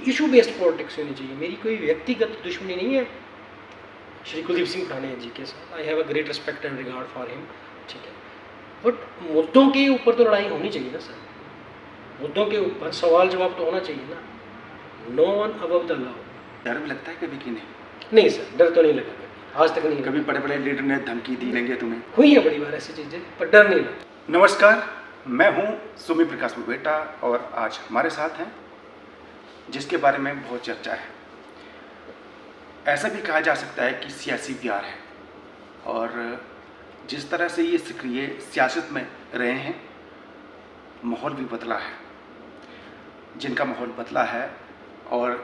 Issue based politics होनी चाहिए। मेरी कोई व्यक्तिगत दुश्मनी नहीं है श्री कुलदीप सिंह पठानिया जी के साथ। I have a great respect and regard for him, ठीक है, बट मुद्दों के ऊपर तो लड़ाई होनी चाहिए ना सर। मुद्दों के ऊपर सवाल जवाब तो होना चाहिए ना। No one above the law. डर भी लगता है कभी कि नहीं? नहीं सर, डर तो नहीं लगा कभी, आज तक नहीं। कभी बड़े बड़े लीडर ने धमकी दी लेंगे तुम्हें? हुई है बड़ी बार ऐसी चीज़ें, पर डर नहीं लगा। नमस्कार, मैं हूं सुमी प्रकाश मुगेटा और आज हमारे साथ हैं जिसके बारे में बहुत चर्चा है। ऐसा भी कहा जा सकता है कि सियासी प्यार है, और जिस तरह से ये सक्रिय सियासत में रहे हैं, माहौल भी बदला है। जिनका माहौल बदला है और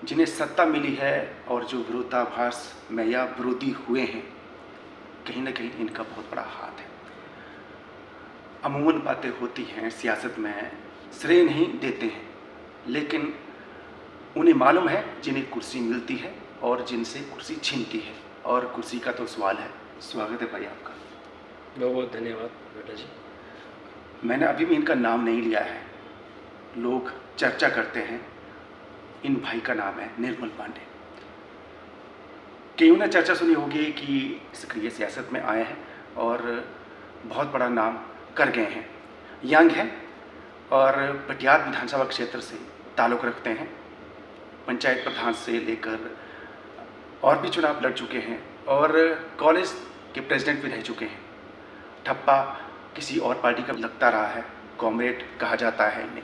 जिन्हें सत्ता मिली है और जो विरोधाभास में या विरोधी हुए हैं, कहीं ना कहीं इनका बहुत बड़ा हाथ है। अमूमन बातें होती हैं सियासत में, श्रेय नहीं देते हैं, लेकिन उन्हें मालूम है जिन्हें कुर्सी मिलती है और जिनसे कुर्सी छीनती है। और कुर्सी का तो सवाल है। स्वागत है भाई आपका। बहुत बहुत धन्यवाद बेटा जी। मैंने अभी भी इनका नाम नहीं लिया है, लोग चर्चा करते हैं। इन भाई का नाम है निर्मल पांडे। कईयों ने चर्चा सुनी होगी कि सक्रिय सियासत में आए हैं और बहुत बड़ा नाम कर गए हैं। यंग हैं और पटियाला विधानसभा क्षेत्र से ताल्लुक़ रखते हैं। पंचायत प्रधान से लेकर और भी चुनाव लड़ चुके हैं और कॉलेज के प्रेसिडेंट भी रह चुके हैं। ठप्पा किसी और पार्टी का लगता रहा है, कॉमरेड कहा जाता है इन्हें,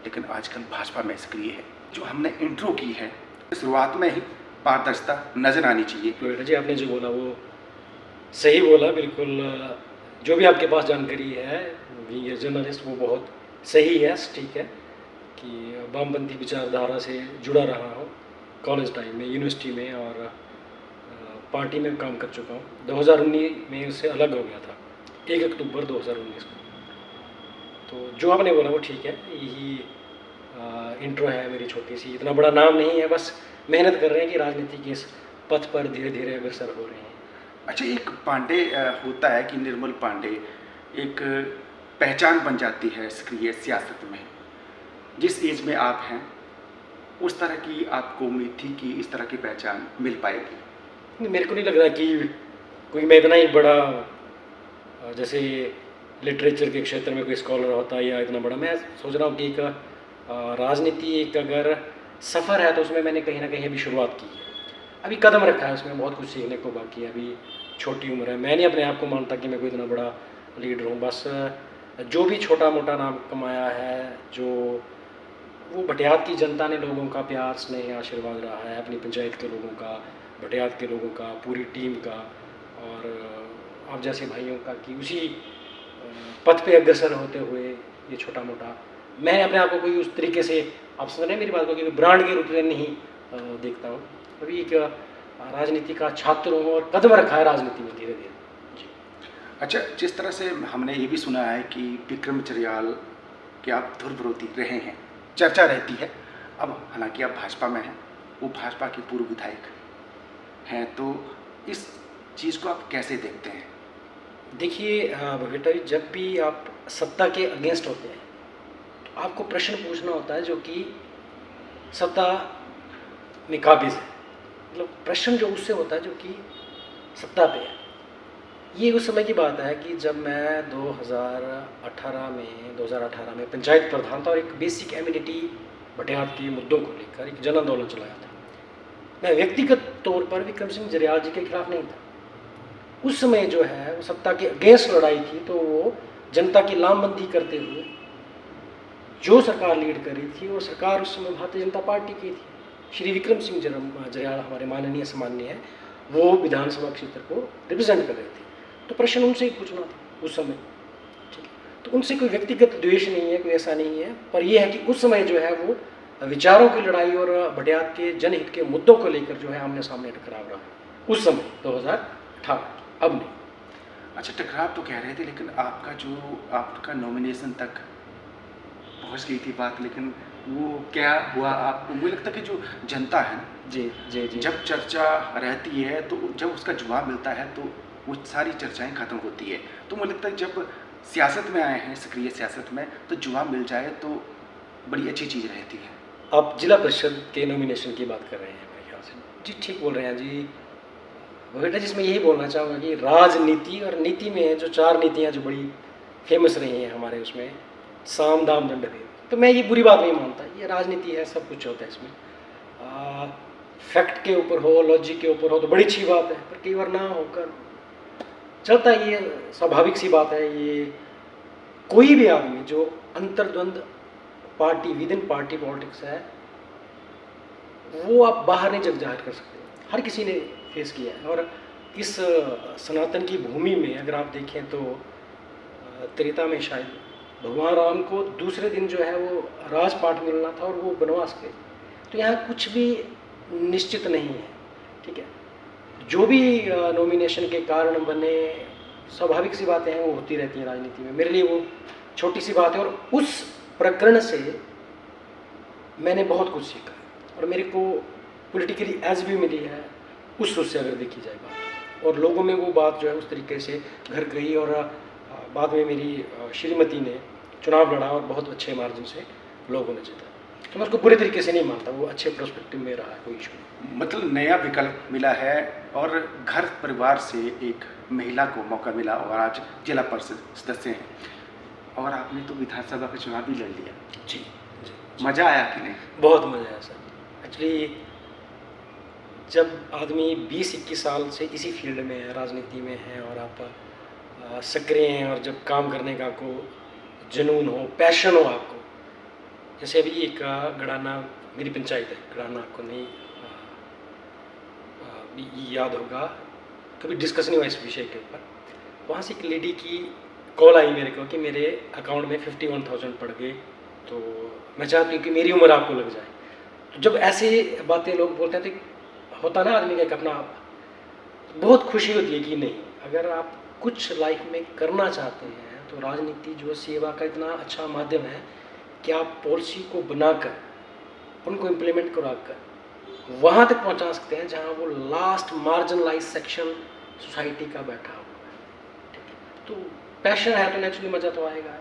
लेकिन आजकल भाजपा में सक्रिय है। जो हमने इंट्रो की है, शुरुआत में ही पारदर्शिता नजर आनी चाहिए। तो बेटा जी आपने जो बोला वो सही बोला, बिल्कुल। जो भी आपके पास जानकारी है बीइंग ए जर्नलिस्ट, वो बहुत सही है, ठीक है, कि वामपंथी विचारधारा से जुड़ा रहा हूँ कॉलेज टाइम में, यूनिवर्सिटी में, और पार्टी में काम कर चुका हूँ। 2019 में उससे अलग हो गया था, 1 अक्टूबर 2019 को। तो जो आपने बोला वो ठीक है, यही इंट्रो है मेरी छोटी सी। इतना बड़ा नाम नहीं है, बस मेहनत कर रहे हैं कि राजनीति के इस पथ पर धीरे धीरे अग्रसर हो रहे हैं। अच्छा, एक पांडे होता है कि निर्मल पांडे एक पहचान बन जाती है सक्रिय सियासत में। जिस एज में आप हैं, उस तरह की आपको उम्मीद थी कि इस तरह की पहचान मिल पाएगी? मेरे को नहीं लग रहा कि कोई मैं इतना ही बड़ा, जैसे लिटरेचर के क्षेत्र में कोई स्कॉलर होता है या इतना बड़ा। मैं सोच रहा हूँ कि एक राजनीति एक अगर सफ़र है तो उसमें मैंने कहीं ना कहीं अभी शुरुआत की है, अभी कदम रखा है, उसमें बहुत कुछ सीखने को बाकी है, अभी छोटी उम्र है। मैं नहीं अपने आप को मानता कि मैं कोई इतना बड़ा लीडर हूँ। बस जो भी छोटा मोटा नाम कमाया है, जो वो भटियात की जनता ने, लोगों का प्यार स्नेह आशीर्वाद रहा है, अपनी पंचायत के लोगों का, भटियात के लोगों का, पूरी टीम का और आप जैसे भाइयों का, कि उसी पथ पे अग्रसर होते हुए ये छोटा मोटा, मैं अपने आप को कोई उस तरीके से, आप समझ रहे हैं मेरी बात को, कि ब्रांड के रूप में नहीं देखता हूँ। अभी एक राजनीति का छात्र हूँ और कदम रखा है राजनीति में धीरे धीरे जी। अच्छा, जिस तरह से हमने ये भी सुना है कि विक्रम चरियाल के आप ध्रुव विरोधी रहे हैं, चर्चा रहती है। अब हालांकि आप भाजपा में हैं, वो भाजपा के पूर्व विधायक हैं, तो इस चीज़ को आप कैसे देखते हैं? देखिए बेटा, जब भी आप सत्ता के अगेंस्ट होते हैं तो आपको प्रश्न पूछना होता है जो कि सत्ता में काबिज है। मतलब प्रश्न जो उससे होता है जो कि सत्ता पे है। ये उस समय की बात है कि जब मैं 2018 में पंचायत प्रधान था और एक बेसिक एम्यूनिटी भटियात के मुद्दों को लेकर एक जन आंदोलन चलाया था। मैं व्यक्तिगत तौर पर विक्रम सिंह जरियाल जी के खिलाफ नहीं था। उस समय जो है वो सत्ता के अगेंस्ट लड़ाई थी, तो वो जनता की लामबंदी करते हुए जो सरकार लीड कर रही थी, वो सरकार उस समय भारतीय जनता पार्टी की थी। श्री विक्रम सिंह जरियाल हमारे माननीय सम्माननीय है, वो विधानसभा क्षेत्र को रिप्रेजेंट कर रहे थे। तो प्रश्न उनसे ही पूछना था उस समय, ठीक है। तो उनसे कोई व्यक्तिगत द्वेष नहीं है, कोई ऐसा नहीं है, पर यह है कि उस समय जो है वो विचारों की लड़ाई और भटियात के जनहित के मुद्दों को लेकर जो है आमने सामने टकराव रहा उस समय 2018, अब नहीं। अच्छा, टकराव तो कह रहे थे, लेकिन आपका नॉमिनेशन तक पहुंच गई थी बात, लेकिन वो क्या हुआ? आपको मुझे लगता है कि जो जनता है ना, जी जी जी, जब चर्चा रहती है तो जब उसका जवाब मिलता है तो वो सारी चर्चाएं खत्म होती है। तो मुझे लगता है जब सियासत में आए हैं, सक्रिय सियासत में, तो जवाब मिल जाए तो बड़ी अच्छी चीज़ रहती है। आप जिला परिषद के नॉमिनेशन की बात कर रहे हैं मेरे ख्याल से। जी ठीक बोल रहे हैं जी। बेटा जिसमें यही बोलना चाहूँगा कि राजनीति और नीति में जो 4 नीतियाँ जो बड़ी फेमस रही हैं हमारे उसमें, साम दाम दंड भेद, तो मैं ये बुरी बात नहीं मानता। ये राजनीति है, सब कुछ होता है इसमें। फैक्ट के ऊपर हो, लॉजिक के ऊपर हो तो बड़ी अच्छी बात है, पर कई बार ना होकर चलता है, ये स्वाभाविक सी बात है। ये कोई भी आदमी जो अंतर्द्वंद party within party politics है, वो आप बाहर नहीं जग जाहिर कर सकते। हर किसी ने फेस किया है। और इस सनातन की भूमि में अगर आप देखें तो त्रेता में शायद भगवान राम को दूसरे दिन जो है वो राजपाट मिलना था और वो बनवास गए। तो यहाँ कुछ भी निश्चित नहीं है, ठीक है। जो भी नॉमिनेशन के कारण बने, स्वाभाविक सी बातें हैं, वो होती रहती हैं राजनीति में। मेरे लिए वो छोटी सी बात है और उस प्रकरण से मैंने बहुत कुछ सीखा और मेरे को पॉलिटिकली एज भी मिली है उस सोच से अगर देखी जाए बात। और लोगों में वो बात जो है उस तरीके से घर गई और बाद में मेरी श्रीमती ने चुनाव लड़ा और बहुत अच्छे मार्जिन से लोगों ने जीता। तो मैं उसको बुरे तरीके से नहीं मानता, वो अच्छे प्रोस्पेक्टिव में रहा है, कोई इशू नहीं। मतलब नया विकल्प मिला है और घर परिवार से एक महिला को मौका मिला और आज जिला परिषद सदस्य हैं और आपने तो विधानसभा का चुनाव भी लड़ लिया। जी मज़ा आया कि नहीं? बहुत मज़ा आया सर। एक्चुअली जब आदमी 20-21 साल से इसी फील्ड में है, राजनीति में है, और आप सक्रिय हैं और जब काम करने का आपको जुनून हो, पैशन हो आपको, जैसे अभी एक गड़ाना मेरी पंचायत है, गड़ाना आपको नहीं याद होगा, कभी डिस्कस नहीं हुआ इस विषय के ऊपर। वहाँ से एक लेडी की कॉल आई मेरे को कि मेरे अकाउंट में 51,000 पड़ गए, तो मैं चाहती हूँ कि मेरी उम्र आपको लग जाए। तो जब ऐसे बातें लोग बोलते हैं तो होता ना आदमी का एक अपना बहुत खुशी होती है कि नहीं, अगर आप कुछ लाइफ में करना चाहते हैं तो राजनीति जो सेवा का इतना अच्छा माध्यम है कि आप पॉलिसी को बनाकर उनको इम्प्लीमेंट कराकर वहाँ तक पहुँचा सकते हैं जहाँ वो लास्ट मार्जिनलाइज सेक्शन सोसाइटी का बैठा हुआ है, ठीक है। तो पैशन है तो नेचुरली मज़ा तो आएगा।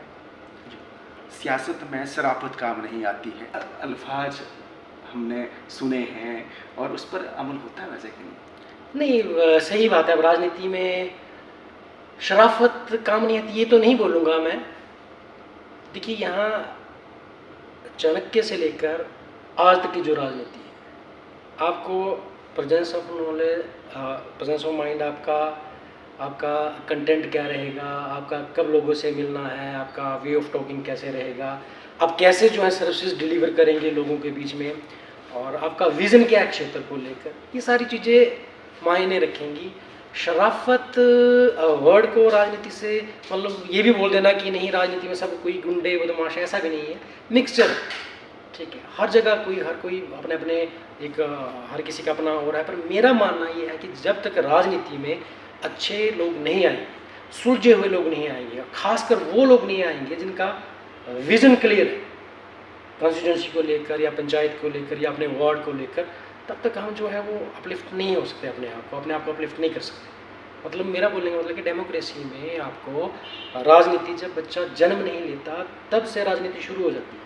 सियासत में शराफत काम नहीं आती है। अल्फाज हमने सुने हैं और उस पर अमल होता है वैसे कि नहीं, सही बात है। अब राजनीति में शराफत काम नहीं आती ये तो नहीं बोलूँगा मैं। देखिए यहाँ चाणक्य से लेकर आज तक की जो राजनीति है, आपको presence of knowledge, presence of mind, आपका कंटेंट क्या रहेगा, आपका कब लोगों से मिलना है, आपका वे ऑफ टॉकिंग कैसे रहेगा, आप कैसे जो है सर्विसेज डिलीवर करेंगे लोगों के बीच में, और आपका विज़न क्या है क्षेत्र को लेकर, ये सारी चीज़ें मायने रखेंगी। शराफत वर्ड को राजनीति से मतलब ये भी बोल देना कि नहीं राजनीति में सब कोई गुंडे बदमाश, ऐसा भी नहीं है, मिक्सचर, ठीक है। हर जगह हर कोई अपने अपने एक हर किसी का अपना हो रहा है। पर मेरा मानना ये है कि जब तक राजनीति में अच्छे लोग नहीं आएंगे, सुलझे हुए लोग नहीं आएंगे, खासकर वो लोग नहीं आएंगे जिनका विज़न क्लियर है कॉन्स्टिट्यूंसी को लेकर या पंचायत को लेकर या अपने वार्ड को लेकर, तब तक हम जो है वो अपलिफ्ट नहीं हो सकते, अपने आप को अपलिफ्ट नहीं कर सकते। मतलब मेरा बोलने का मतलब कि डेमोक्रेसी में आपको राजनीति जब बच्चा जन्म नहीं लेता तब से राजनीति शुरू हो जाती है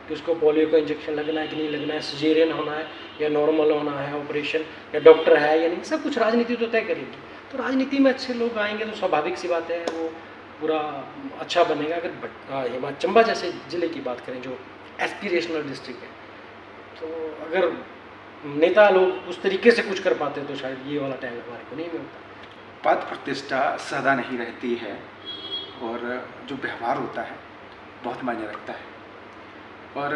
कि उसको पोलियो का इंजेक्शन लगना है कि नहीं लगना है, सिजेरियन होना है या नॉर्मल होना है ऑपरेशन, या डॉक्टर है या नहीं, सब कुछ राजनीति तो तय करेगी। तो राजनीति में अच्छे लोग आएंगे तो स्वाभाविक सी बात है वो पूरा अच्छा बनेगा। अगर चंबा जैसे ज़िले की बात करें जो एस्पिरेशनल डिस्ट्रिक्ट है, तो अगर नेता लोग उस तरीके से कुछ कर पाते तो शायद ये वाला टाइम हमारे को नहीं मिलता। पद प्रतिष्ठा सदा नहीं रहती है और जो व्यवहार होता है बहुत मायने रखता है। और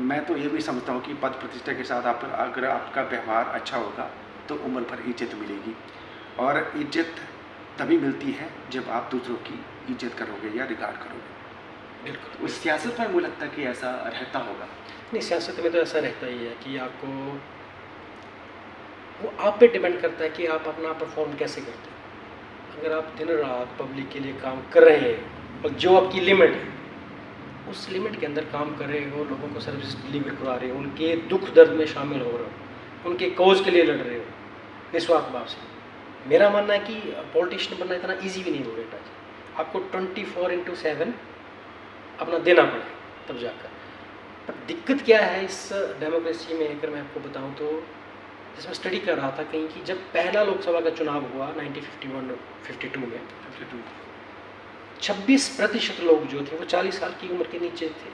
मैं तो ये भी समझता हूँ कि पद प्रतिष्ठा के साथ अगर आपका व्यवहार अच्छा होगा तो उम्र भर इज्जत मिलेगी, और इज्जत तभी मिलती है जब आप दूसरों की इज्जत करोगे या रिगार्ड करोगे। बिल्कुल। उस सियासत में मुझे लगता है कि ऐसा रहता होगा। नहीं, सियासत में तो ऐसा रहता ही है कि आपको वो आप पे डिपेंड करता है कि आप अपना परफॉर्म कैसे करते हैं। अगर आप दिन रात पब्लिक के लिए काम कर रहे हैं और जो आपकी लिमिट है उस लिमिट के अंदर काम कर रहे हो, लोगों को सर्विस डिलीवर करा रहे हो, उनके दुख दर्द में शामिल हो रहे हो, उनके कॉज के लिए लड़ रहे हो निस्वार्थ भाव से, मेरा मानना है कि पॉलिटिशियन बनना इतना ईजी भी नहीं हो बेटा जी। आपको 24/7 अपना देना पड़े तब जाकर। पर दिक्कत क्या है इस डेमोक्रेसी में, अगर मैं आपको बताऊं तो, जिसमें स्टडी कर रहा था कहीं कि जब पहला लोकसभा का चुनाव हुआ 1951-52 में, 26% लोग जो थे वो 40 साल की उम्र के नीचे थे।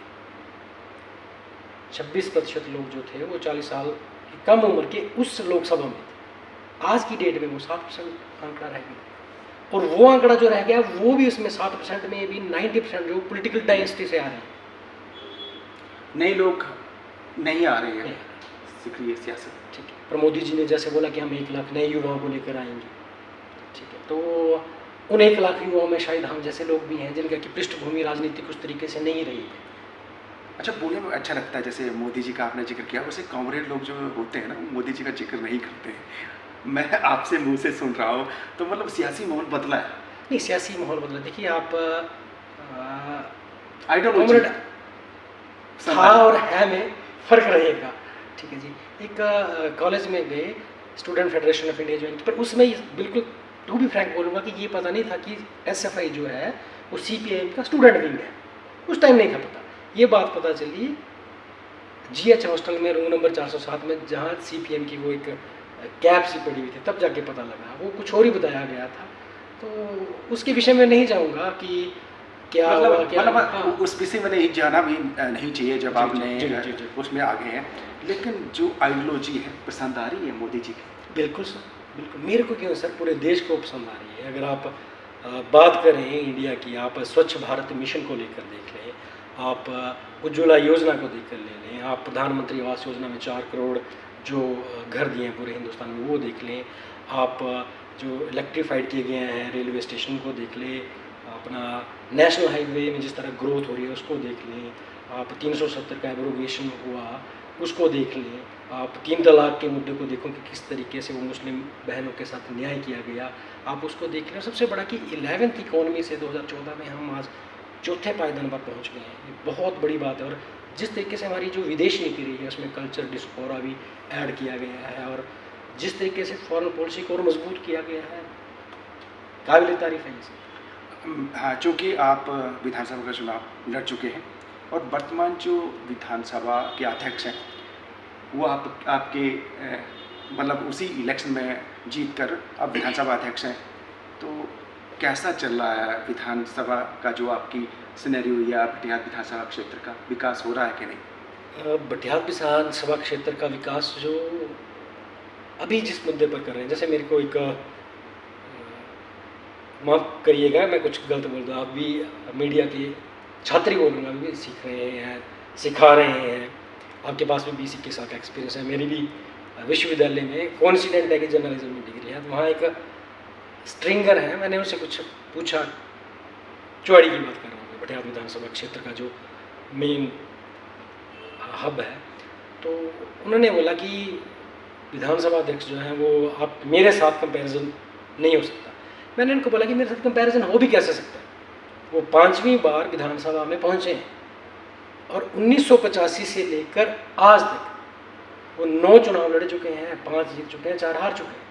26% लोग जो थे वो 40 साल की कम उम्र के उस लोकसभा में थे। आज की डेट में वो 7% आंकड़ा रह गया, और वो आंकड़ा जो रह गया वो भी उसमें 7% में भी 90% जो पॉलिटिकल डायनेस्टी से आ रहे हैं। नए लोग नहीं आ रहे हैं सक्रिय सियासत। ठीक है, पर मोदी जी ने जैसे बोला कि हम 1 लाख नए युवाओं को लेकर आएंगे, ठीक है, तो उन 1 लाख युवाओं में शायद हम जैसे लोग भी हैं जिनका कि पृष्ठभूमि राजनीतिक उस तरीके से नहीं रही है। अच्छा, बोलने में अच्छा लगता है, जैसे मोदी जी का आपने जिक्र किया, वैसे कॉमरेड लोग जो होते हैं ना, मोदी जी का जिक्र नहीं करते हैं। मैं आपसे मुंह से सुन रहा हूँ, तो मतलब सियासी माहौल बदला है? नहीं, सियासी माहौल बदला, देखिए आप आइडियोलॉजी था और है में फ़र्क रहेगा, ठीक है जी। एक कॉलेज में गए, student federation of India join, पर उसमें बिल्कुल टू बी फ्रैंक बोलूँगा कि ये पता नहीं था कि SFI जो है वो CPIM का स्टूडेंट विंग है, उस टाइम नहीं था पता। ये बात पता चली GH हॉस्टल में रूम नंबर 407 में, जहाँ CPM की वो एक कैब सी पड़ी हुई थी, तब जाके पता लगा। वो कुछ और ही बताया गया था, तो उसके विषय में नहीं जाऊँगा कि क्या मतलब, क्या हाँ। उस विषय में नहीं जाना भी नहीं चाहिए जब आपने जी। उसमें आ गए हैं। लेकिन जो आइडियोलॉजी है पसंद आ रही है मोदी जी की? बिल्कुल सर, बिल्कुल। मेरे को क्यों सर, पूरे देश को पसंद आ रही है। अगर आप बात करें इंडिया की, आप स्वच्छ भारत मिशन को लेकर देख लें, आप उज्ज्वला योजना को देख कर ले लें, आप प्रधानमंत्री आवास योजना में 4 करोड़ जो घर दिए हैं पूरे हिंदुस्तान में वो देख लें, आप जो इलेक्ट्रीफाइड किए गए हैं रेलवे स्टेशन को देख लें, अपना नेशनल हाईवे में जिस तरह ग्रोथ हो रही है उसको देख लें, आप 370 का एब्रोगेशन हुआ उसको देख लें, आप 3 तलाक के मुद्दे को देखो कि किस तरीके से वो मुस्लिम बहनों के साथ न्याय किया गया, आप उसको देख लें। सबसे बड़ा कि 11th इकोनॉमी से 2014 में हम आज चौथे पायदान पर पहुँच गए हैं, ये बहुत बड़ी बात है। और जिस तरीके से हमारी जो विदेश नीति रही है उसमें कल्चर डिस्कोरा भी ऐड किया गया है, और जिस तरीके से फॉरेन पॉलिसी को और मजबूत किया गया है, काबिल तारीफ है इसे। हाँ, चूँकि आप विधानसभा का चुनाव लड़ चुके हैं और वर्तमान जो विधानसभा के अध्यक्ष हैं वो आपके मतलब उसी इलेक्शन में जीत कर अब विधानसभा अध्यक्ष हैं, तो कैसा चल रहा है विधानसभा का जो आपकी सिनेरियो या भटियात विधानसभा क्षेत्र का विकास हो रहा है कि नहीं? भटियात विधानसभा क्षेत्र का विकास जो अभी जिस मुद्दे पर कर रहे हैं, जैसे मेरे को एक माफ़ करिएगा मैं कुछ गलत बोल दूँ, आप भी मीडिया के छात्र ही बोलूँगा, भी सीख रहे हैं, सिखा रहे हैं, आपके पास भी BC के साथ एक्सपीरियंस है। मेरी भी विश्वविद्यालय में कोइंसिडेंट है कि जर्नलिज्म में डिग्री है, तो वहाँ एक स्ट्रिंगर है, मैंने उनसे कुछ पूछा, चौड़ी की बात कर रहा हूँ, भटियात विधानसभा क्षेत्र का जो मेन हब है, तो उन्होंने बोला कि विधानसभा अध्यक्ष जो है वो आप मेरे साथ कंपैरिजन नहीं हो सकता। मैंने उनको बोला कि मेरे साथ कंपैरिजन हो भी कैसे सकता है, वो 5वीं बार विधानसभा में पहुँचे हैं और 1985 से लेकर आज तक वो 9 चुनाव लड़ चुके हैं, 5 जीत चुके हैं, 4 हार चुके हैं।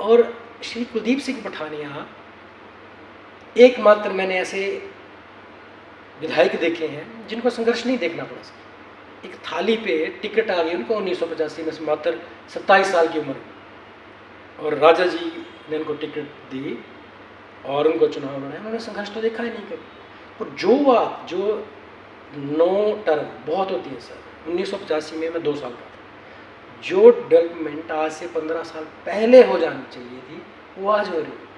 और श्री कुलदीप सिंह पठानिया एकमात्र मैंने ऐसे विधायक देखे हैं जिनको संघर्ष नहीं देखना पड़ा सके। एक थाली पे टिकट आ गई उनको 1985 में, मात्र 27 साल की उम्र में, और राजा जी ने उनको टिकट दी और उनको चुनाव लड़ाया। उन्होंने संघर्ष तो देखा ही नहीं कभी। और जो बात जो 9 टर्म बहुत होती है सर, 1985 में मैं 2 साल का था, जो डेवलपमेंट आज से 15 साल पहले हो जानी चाहिए थी वो आज हो रही है।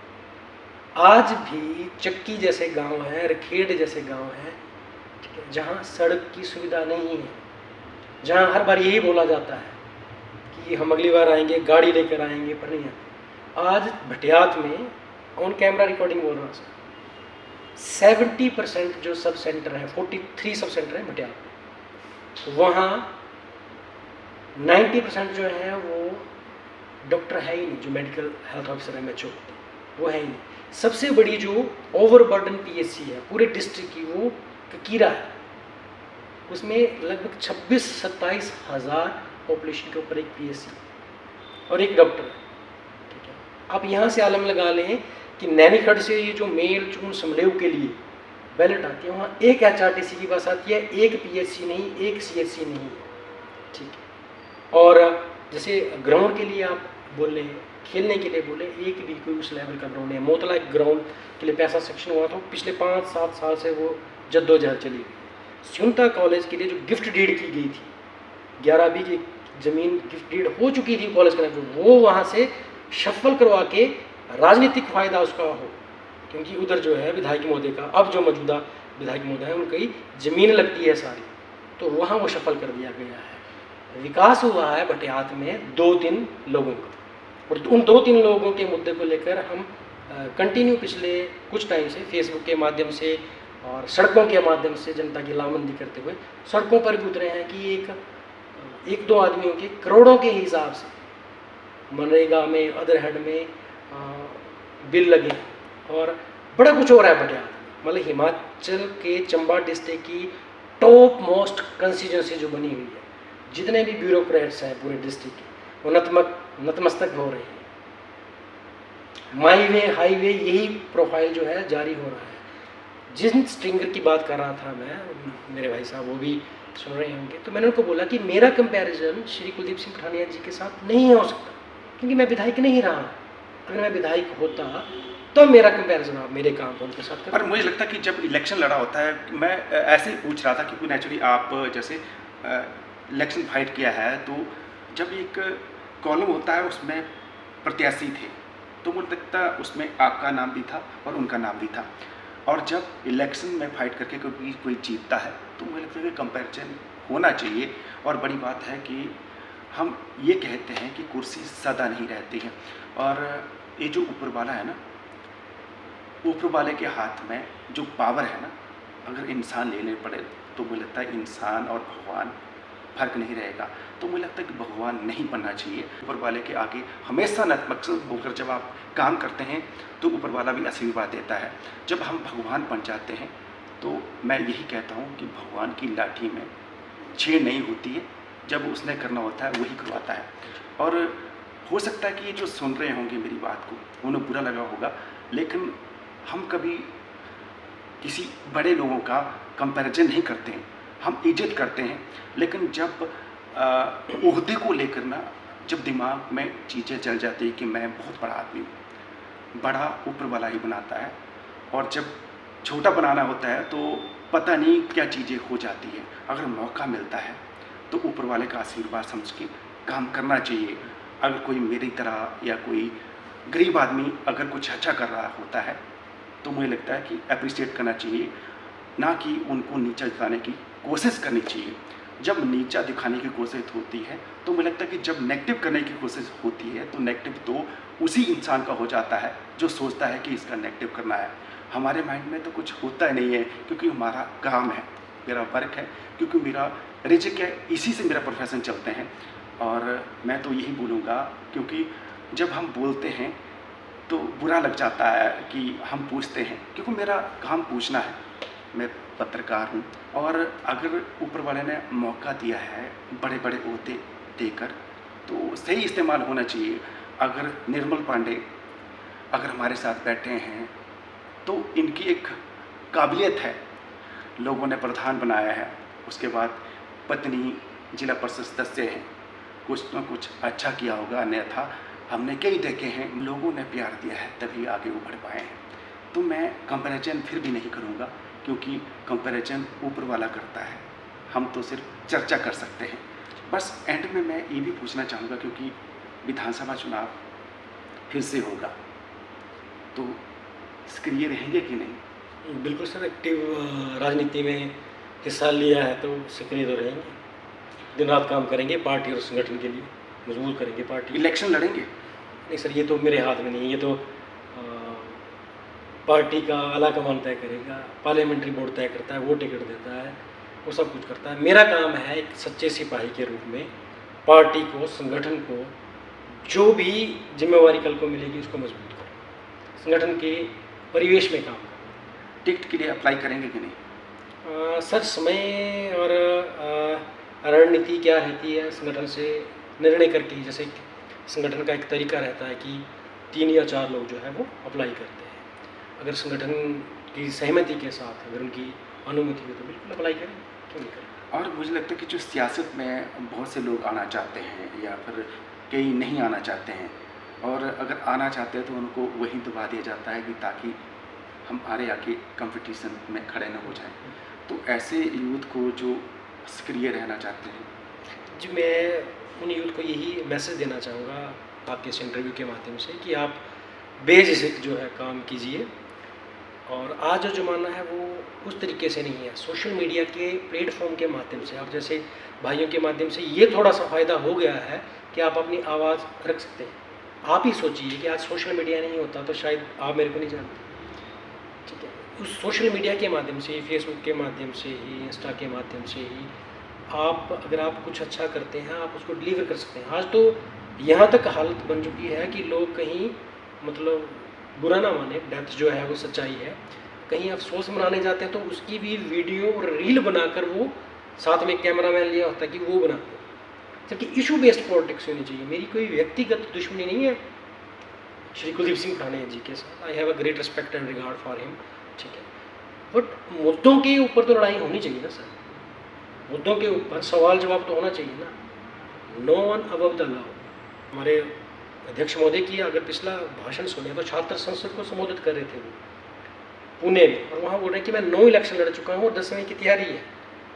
आज भी चक्की जैसे गांव हैं, रखेड़ जैसे गांव हैं, ठीक है, जहाँ सड़क की सुविधा नहीं है, जहाँ हर बार यही बोला जाता है कि हम अगली बार आएंगे, गाड़ी लेकर आएंगे, पर नहीं आते। आज भटियात में ऑन कैमरा रिकॉर्डिंग बोल रहा हूँ सर, 70% जो सब सेंटर है, 43 सब सेंटर है भटियात में, वहाँ 90% जो है वो डॉक्टर है ही नहीं, जो मेडिकल हेल्थ ऑफिसर MHO वो है ही नहीं। सबसे बड़ी जो ओवरबर्डन PSC है पूरे डिस्ट्रिक्ट की वो ककीरा है, उसमें लगभग 26-27 हज़ार पॉपुलेशन के ऊपर एक PSC और एक डॉक्टर है, ठीक है। आप यहाँ से आलम लगा लें कि नैनीखड़ से ये जो मेल चून समलेव के लिए बैलेट आती है, वहाँ एक HRTC की बस आती है, एक PHC नहीं, एक CHC नहीं, ठीक है। और जैसे ग्राउंड के लिए आप बोले, खेलने के लिए बोले, एक भी कोई उस लेवल का ग्राउंड है। मोतला ग्राउंड के लिए पैसा सेक्शन हुआ था, पिछले 5-7 साल से वो जद्दोजहद चली गई। सियुंता कॉलेज के लिए जो गिफ्ट डीड की गई थी, 11B की ज़मीन गिफ्ट डीड हो चुकी थी कॉलेज के अंदर, वो वहाँ से शफल करवा के राजनीतिक फ़ायदा उसका हो, क्योंकि उधर जो है विधायक महोदय का, अब जो मौजूदा विधायक महोदय है, उनकी ज़मीन लगती है सारी, तो वहाँ वो शफल कर दिया गया है। विकास हुआ है भटियात में 2-3 लोगों का, और उन 2-3 लोगों के मुद्दे को लेकर हम कंटिन्यू पिछले कुछ टाइम से फेसबुक के माध्यम से और सड़कों के माध्यम से जनता की लामबंदी करते हुए सड़कों पर भी उतरे हैं कि एक दो आदमियों के करोड़ों के हिसाब से मनरेगा में, अदर हेड में बिल लगे, और बड़ा कुछ हो रहा है भटियात। मतलब हिमाचल के चंबा डिस्ट्रिक्ट की टॉप मोस्ट कंस्टिट्यूंसी जो बनी हुई है, जितने भी ब्यूरोक्रेट्स हैं पूरे डिस्ट्रिक्ट के, वो नतमस्तक हो रहे हैं। माईवे हाईवे यही प्रोफाइल जो है जारी हो रहा है। जिन स्ट्रिंगर की बात कर रहा था मैं, मेरे भाई साहब वो भी सुन रहे होंगे, तो मैंने उनको बोला कि मेरा कंपैरिजन श्री कुलदीप सिंह पठानिया जी के साथ नहीं हो सकता, क्योंकि मैं विधायक नहीं रहा। अगर मैं विधायक होता तो मेरा कंपैरिजन आप मेरे काम को उनके साथ पर मुझे लगता है कि जब इलेक्शन लड़ा होता है, मैं ऐसे ही पूछ रहा था क्योंकि नेचुरली आप जैसे इलेक्शन फाइट किया है, तो जब एक कॉलम होता है उसमें प्रत्याशी थे, तो मुझे लगता है उसमें आपका नाम भी था और उनका नाम भी था। और जब इलेक्शन में फाइट करके कोई जीतता है, तो मुझे लगता है कि कंपैरिजन होना चाहिए। और बड़ी बात है कि हम ये कहते हैं कि कुर्सी सदा नहीं रहती है, और ये जो ऊपर वाला है ना, ऊपर वाले के हाथ में जो पावर है ना, अगर इंसान लेने पड़े तो मुझे लगता है इंसान और भगवान फर्क नहीं रहेगा। तो मुझे लगता है कि भगवान नहीं बनना चाहिए। ऊपर वाले के आगे हमेशा नतमस्तक होकर जब आप काम करते हैं तो ऊपर वाला भी आशीर्वाद देता है। जब हम भगवान बन जाते हैं तो मैं यही कहता हूँ कि भगवान की लाठी में छेड़ नहीं होती है, जब उसने करना होता है वही करवाता है। और हो सकता है कि ये जो सुन रहे होंगे मेरी बात को, उन्हें बुरा लगा होगा, लेकिन हम कभी किसी बड़े लोगों का कंपैरिजन नहीं करते हैं, हम इज्जत करते हैं। लेकिन जब ओहदे को लेकर ना, जब दिमाग में चीज़ें चल जाती है कि मैं बहुत बड़ा आदमी हूँ, बड़ा ऊपर वाला ही बनाता है, और जब छोटा बनाना होता है तो पता नहीं क्या चीज़ें हो जाती है। अगर मौका मिलता है तो ऊपर वाले का आशीर्वाद समझ के काम करना चाहिए। अगर कोई मेरी तरह या कोई गरीब आदमी अगर कुछ अच्छा कर रहा होता है तो मुझे लगता है कि अप्रिशिएट करना चाहिए, ना कि उनको नीचा दिखाने की कोशिश करनी चाहिए। जब नीचा दिखाने की कोशिश होती है तो मुझे लगता है कि जब नेगेटिव करने की कोशिश होती है तो नेगेटिव तो उसी इंसान का हो जाता है जो सोचता है कि इसका नेगेटिव करना है। हमारे माइंड में तो कुछ होता ही नहीं है, क्योंकि हमारा काम है, मेरा वर्क है, क्योंकि मेरा रिजिक है, इसी से मेरा प्रोफेशन चलते हैं। और मैं तो यही बोलूँगा, क्योंकि जब हम बोलते हैं तो बुरा लग जाता है कि हम पूछते हैं, क्योंकि मेरा काम पूछना है, मैं पत्रकार हूँ। और अगर ऊपर वाले ने मौका दिया है बड़े बड़े ओहदे देकर तो सही इस्तेमाल होना चाहिए। अगर निर्मल पांडे अगर हमारे साथ बैठे हैं तो इनकी एक काबिलियत है, लोगों ने प्रधान बनाया है, उसके बाद पत्नी जिला परिषद सदस्य हैं, कुछ ना कुछ अच्छा किया होगा, अन्यथा हमने कई देखे हैं लोगों ने प्यार दिया है तभी आगे उभर पाए हैं। तो मैं कंपैरिजन फिर भी नहीं करूँगा, क्योंकि कंपैरिजन ऊपर वाला करता है, हम तो सिर्फ चर्चा कर सकते हैं। बस एंड में मैं ये भी पूछना चाहूँगा, क्योंकि विधानसभा चुनाव फिर से होगा तो सक्रिय रहेंगे कि नहीं? बिल्कुल सर, एक्टिव राजनीति में हिस्सा लिया है तो सक्रिय तो रहेंगे, दिन रात काम करेंगे पार्टी और संगठन के लिए, मजबूत करेंगे पार्टी। इलेक्शन लड़ेंगे? नहीं सर, ये तो मेरे हाथ में नहीं, ये तो पार्टी का आला कमान तय करेगा, पार्लियामेंट्री बोर्ड तय करता है, वो टिकट देता है, वो सब कुछ करता है। मेरा काम है एक सच्चे सिपाही के रूप में पार्टी को, संगठन को, जो भी जिम्मेवारी कल को मिलेगी उसको मजबूत करें, संगठन के परिवेश में काम करें। टिकट के लिए अप्लाई करेंगे कि नहीं? सर, समय और रणनीति क्या रहती है संगठन से निर्णय करके, जैसे संगठन का एक तरीका रहता है कि 3 या 4 लोग जो है वो अप्लाई करते हैं। अगर संगठन की सहमति के साथ अगर उनकी अनुमति हो तो बिल्कुल अप्लाई करें, क्यों नहीं करें। और मुझे लगता है कि जो सियासत में बहुत से लोग आना चाहते हैं या फिर कई नहीं आना चाहते हैं, और अगर आना चाहते हैं तो उनको वहीं दबा दिया जाता है कि ताकि हम आगे आके कंपटीशन में खड़े न हो जाएं। तो ऐसे यूथ को जो सक्रिय रहना चाहते हैं, जी मैं उन यूथ को यही मैसेज देना चाहूँगा आपके इस इंटरव्यू के माध्यम से कि आप बेझिझक जो है काम कीजिए। और आज जो ज़माना है वो उस तरीके से नहीं है। सोशल मीडिया के प्लेटफॉर्म के माध्यम से, आप जैसे भाइयों के माध्यम से ये थोड़ा सा फ़ायदा हो गया है कि आप अपनी आवाज़ रख सकते हैं। आप ही सोचिए कि आज सोशल मीडिया नहीं होता तो शायद आप मेरे को नहीं जानते, ठीक है। उस सोशल मीडिया के माध्यम से ही, फेसबुक के माध्यम से ही, इंस्टा के माध्यम से ही आप अगर आप कुछ अच्छा करते हैं आप उसको डिलीवर कर सकते हैं। आज तो यहाँ तक हालत बन चुकी है कि लोग कहीं मतलब बुरा ना माने, डेथ जो है वो सच्चाई है, कहीं अफसोस मनाने जाते हैं तो उसकी भी वीडियो और रील बनाकर वो साथ में कैमरामैन लिया होता है कि वो बनाते हैं। जबकि इशू बेस्ड पॉलिटिक्स होनी चाहिए। मेरी कोई व्यक्तिगत दुश्मनी नहीं है श्री कुलदीप सिंह ठाणे जी के साथ, I have a great respect and regard for him, ठीक है। बट मुद्दों के ऊपर तो लड़ाई होनी चाहिए ना सर, मुद्दों के ऊपर सवाल जवाब तो होना चाहिए ना। No one above the law. हमारे अध्यक्ष महोदय की अगर पिछला भाषण सुने तो छात्र संसद को संबोधित कर रहे थे वो पुणे में, और वहाँ बोल रहे हैं कि मैं 9 इलेक्शन लड़ चुका हूँ और 10वीं की तैयारी है,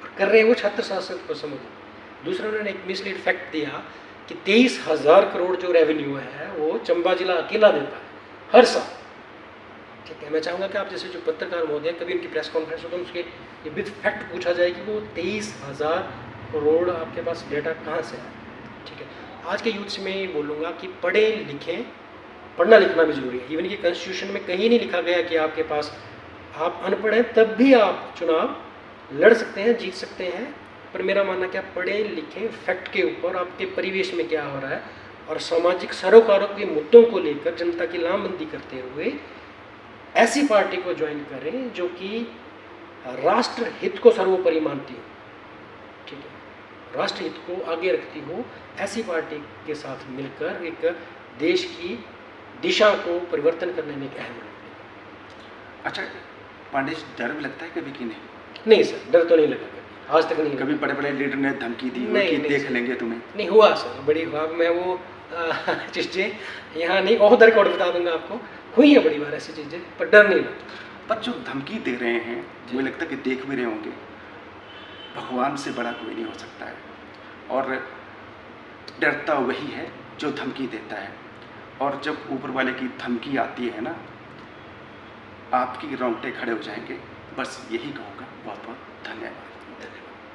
और कर रहे हैं वो छात्र संसद को संबोधित। दूसरा उन्होंने एक मिसलीड फैक्ट दिया कि 23,000 करोड़ जो रेवेन्यू है वो चंबा जिला अकेला देता है हर साल, ठीक है। मैं चाहूँगा कि आप जैसे जो पत्रकार महोदय कभी उनकी प्रेस कॉन्फ्रेंस हो तो उसके ये विद फैक्ट पूछा जाए कि वो 23,000 करोड़ आपके पास डेटा कहाँ से है, ठीक है। आज के यूथ से मैं ये बोलूँगा कि पढ़े लिखें, पढ़ना लिखना भी ज़रूरी है। इवन कि कॉन्स्टिट्यूशन में कहीं नहीं लिखा गया कि आपके पास आप अनपढ़ हैं तब भी आप चुनाव लड़ सकते हैं, जीत सकते हैं। पर मेरा मानना क्या, पढ़े लिखें, फैक्ट के ऊपर आपके परिवेश में क्या हो रहा है और सामाजिक सरोकारों के मुद्दों को लेकर जनता की लामबंदी करते हुए ऐसी पार्टी को ज्वाइन करें जो कि राष्ट्र हित को सर्वोपरि मानती हो, ठीक है, राष्ट्र हित को आगे रखती हो। ऐसी पार्टी के साथ मिलकर एक देश की दिशा को परिवर्तन करने में एक अहम रोल। अच्छा पांडे जी, डर भी लगता है कभी कि नहीं? नहीं सर, डर तो नहीं लगा कभी, आज तक नहीं लगा। कभी बड़े बड़े लीडर ने धमकी दी नहीं, कि नहीं देख सर। लेंगे तुम्हें? नहीं हुआ सर, बड़ी हुआ। मैं वो चीज़ें यहाँ नहीं ऑफ द रिकॉर्ड बता दूंगा आपको, हुई है बड़ी बार ऐसी चीज़ें, पर डर नहीं लगता। पर जो धमकी दे रहे हैं मुझे लगता है कि देख भी रहे होंगे, भगवान से बड़ा कोई नहीं हो सकता है, और डरता वही है जो धमकी देता है। और जब ऊपर वाले की धमकी आती है ना, आपकी रोंगटे खड़े हो जाएंगे। बस यही कहूँगा। बहुत बहुत धन्यवाद।